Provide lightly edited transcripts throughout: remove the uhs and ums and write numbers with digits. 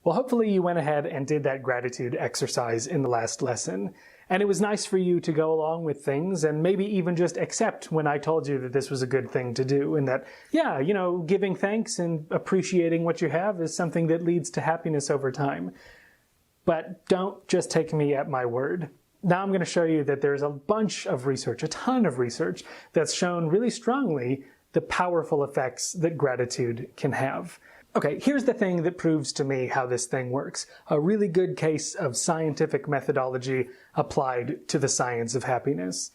Well, hopefully you went ahead and did that gratitude exercise in the last lesson. And it was nice for you to go along with things and maybe even just accept when I told you that this was a good thing to do and that, yeah, giving thanks and appreciating what you have is something that leads to happiness over time. But don't just take me at my word. Now I'm going to show you that there's a bunch of research, a ton of research, that's shown really strongly the powerful effects that gratitude can have. Okay, here's the thing that proves to me how this thing works. A really good case of scientific methodology applied to the science of happiness.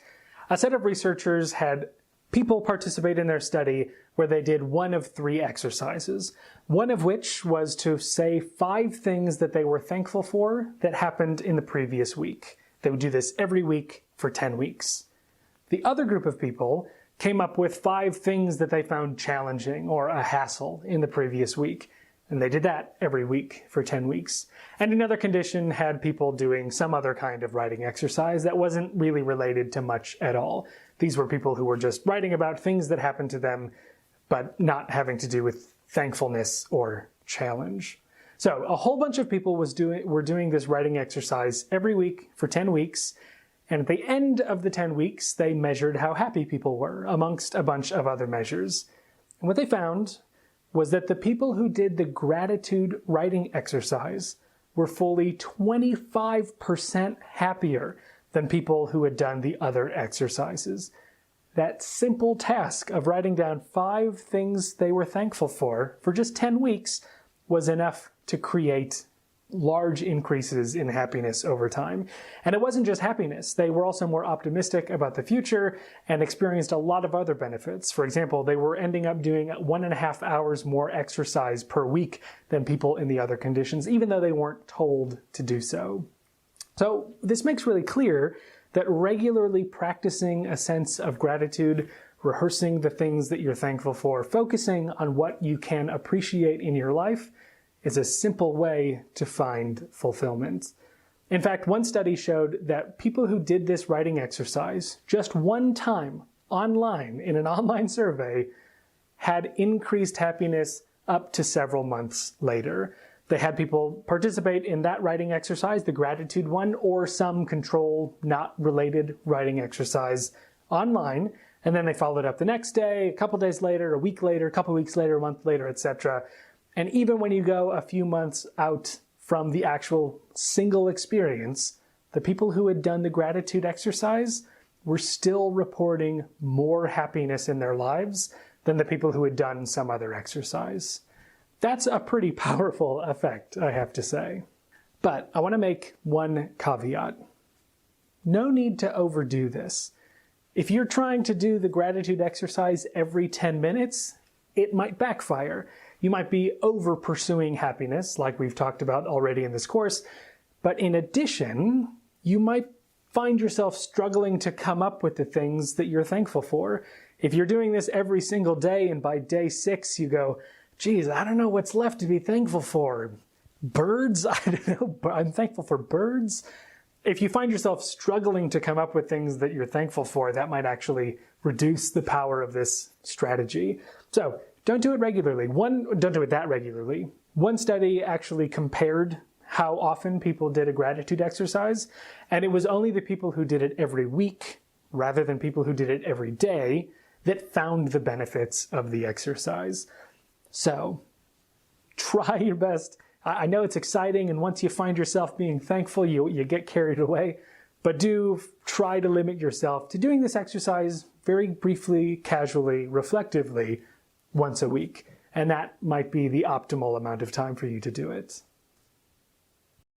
A set of researchers had people participate in their study where they did one of 3 exercises, one of which was to say 5 things that they were thankful for that happened in the previous week. They would do this every week for 10 weeks. The other group of people came up with 5 things that they found challenging or a hassle in the previous week. And they did that every week for 10 weeks. And another condition had people doing some other kind of writing exercise that wasn't really related to much at all. These were people who were just writing about things that happened to them, but not having to do with thankfulness or challenge. So a whole bunch of people were doing this writing exercise every week for 10 weeks. And at the end of the 10 weeks, they measured how happy people were, amongst a bunch of other measures. And what they found was that the people who did the gratitude writing exercise were fully 25% happier than people who had done the other exercises. That simple task of writing down 5 things they were thankful for just 10 weeks was enough to create large increases in happiness over time. And it wasn't just happiness. They were also more optimistic about the future and experienced a lot of other benefits. For example, they were ending up doing 1.5 hours more exercise per week than people in the other conditions, even though they weren't told to do so. So this makes really clear that regularly practicing a sense of gratitude, rehearsing the things that you're thankful for, focusing on what you can appreciate in your life, is a simple way to find fulfillment. In fact, one study showed that people who did this writing exercise just one time online in an online survey had increased happiness up to several months later. They had people participate in that writing exercise, the gratitude one, or some control not related writing exercise online. And then they followed up the next day, a couple days later, a week later, a couple weeks later, a month later, etc. And even when you go a few months out from the actual single experience, the people who had done the gratitude exercise were still reporting more happiness in their lives than the people who had done some other exercise. That's a pretty powerful effect, I have to say. But I want to make one caveat. No need to overdo this. If you're trying to do the gratitude exercise every 10 minutes, it might backfire. You might be over pursuing happiness, like we've talked about already in this course, but in addition, you might find yourself struggling to come up with the things that you're thankful for. If you're doing this every single day and by day 6 you go, geez, I don't know what's left to be thankful for. Birds? I don't know, I'm thankful for birds. If you find yourself struggling to come up with things that you're thankful for, that might actually reduce the power of this strategy. So don't do it regularly. Don't do it that regularly. One study actually compared how often people did a gratitude exercise, and it was only the people who did it every week, rather than people who did it every day, that found the benefits of the exercise. So, try your best. I know it's exciting, and once you find yourself being thankful, you get carried away, but do try to limit yourself to doing this exercise very briefly, casually, reflectively, once a week. And that might be the optimal amount of time for you to do it.